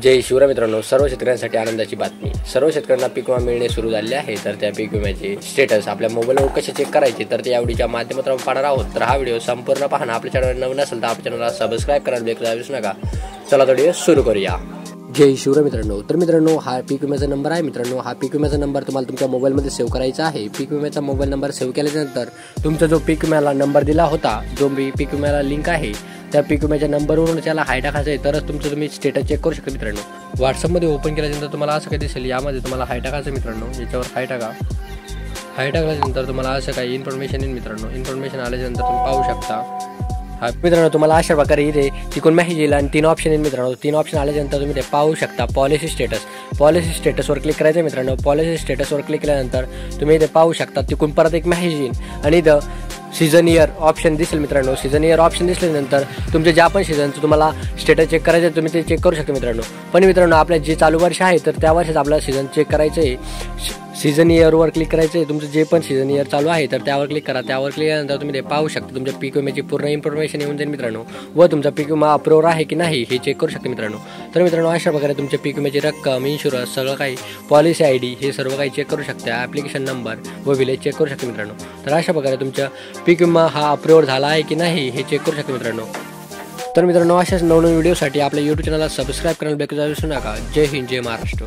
जय शिवराय मित्रांनो, सर्व शेतकऱ्यांसाठी आनंदाची बातमी। सर्व शेतकऱ्यांना पीक विमा मिळणे सुरू झाले आहे। तर त्या पीक विम्याचे स्टेटस आपल्या मोबाईलवर कसे चेक करायचे तर त्या व्हिडिओच्या माध्यमातून पाहणार आहोत। तर हा व्हिडिओ संपूर्ण पाहणं, आपल्या चॅनलवर नवीन असेल तर आपल्या चॅनलला सबस्क्राइब करायला विसरू नका। चला तर व्हिडिओ सुरू करूया। जय शिवराय मित्रांनो, तर मित्रांनो हा पीक विम्याचा नंबर आहे। मित्रांनो हा पीक विम्याचा नंबर तुम्हाला तुमच्या मोबाईलमध्ये सेव्ह करायचा आहे। पीक विम्याचा मोबाईल नंबर सेव्ह केल्यानंतर तुमचा जो पीक विम्याला नंबर दिला होता, जो पीक विम्याला लिंक आहे, त्या पीक विम्याच्या नंबरवरून त्याला हाय टाकायचं आहे, तरच तुमचं तुम्ही स्टेटस चेक करू शकता। मित्रांनो व्हॉट्सअपमध्ये ओपन केल्यानंतर तुम्हाला असं काही दिसेल, यामध्ये तुम्हाला हाय टाकायचं मित्रांनो, याच्यावर हाय टाका। हाय टाकल्यानंतर तुम्हाला असं काही इन्फॉर्मेशन येईल मित्रांनो। इन्फॉर्मेशन आल्यानंतर तुम्ही पाहू शकता। मित्रांनो तुम्हाला अशा प्रकारे इथे तिकून मेसेज येईल आणि 3 ऑप्शन येईल मित्रांनो। 3 ऑप्शन आल्यानंतर तुम्ही ते पाहू शकता। पॉलिसी स्टेटसवर क्लिक करायचं आहे मित्रांनो। पॉलिसी स्टेटसवर क्लिक केल्यानंतर तुम्ही इथे पाहू शकता, तिकून परत एक मेसेज येईल आणि इथं सीझन इयर ऑप्शन दिसेल मित्रांनो। सीझन इयर ऑप्शन दिसल्यानंतर तुमचे ज्या पण सीझनचं तुम्हाला स्टेटस चेक करायचं आहे तुम्ही ते चेक करू शकता मित्रांनो। पण मित्रांनो आपल्या जे चालू वर्ष आहे तर त्या वर्षाचं आपल्याला सीझन चेक करायचं आहे। सीझन इयरवर क्लिक करायचं आहे। तुमचं जे पण सीझन इयर चालू आहे तर त्यावर क्लिक करा। त्यावर क्लिक केल्यानंतर तुम्ही ते पाहू शकता, तुमच्या पीक विम्याची पूर्ण इन्फॉर्मेशन येऊन जाईल मित्रांनो, व तुमचा पीक विमा अप्रूव्ह आहे की नाही हे चेक करू शकता मित्रांनो। तर मित्रांनो अशा प्रकारे तुमच्या पीक विम्याची रक्कम, इन्शुरन्स, सगळं काही, पॉलिसी ID हे सर्व काही चेक करू शकता। ॲप्लिकेशन नंबर व विलेज चेक करू शकता मित्रांनो। तर अशा प्रकारे तुमच्या पीक विमा हा अप्रूव्ह झाला आहे की नाही हे चेक करू शकता मित्रांनो। तर मित्रांनो अशाच नवनवीन व्हिडिओसाठी आपल्या YouTube चॅनलला सबस्क्राइब करायला विसरू नका। जय हिंद, जय महाराष्ट्र।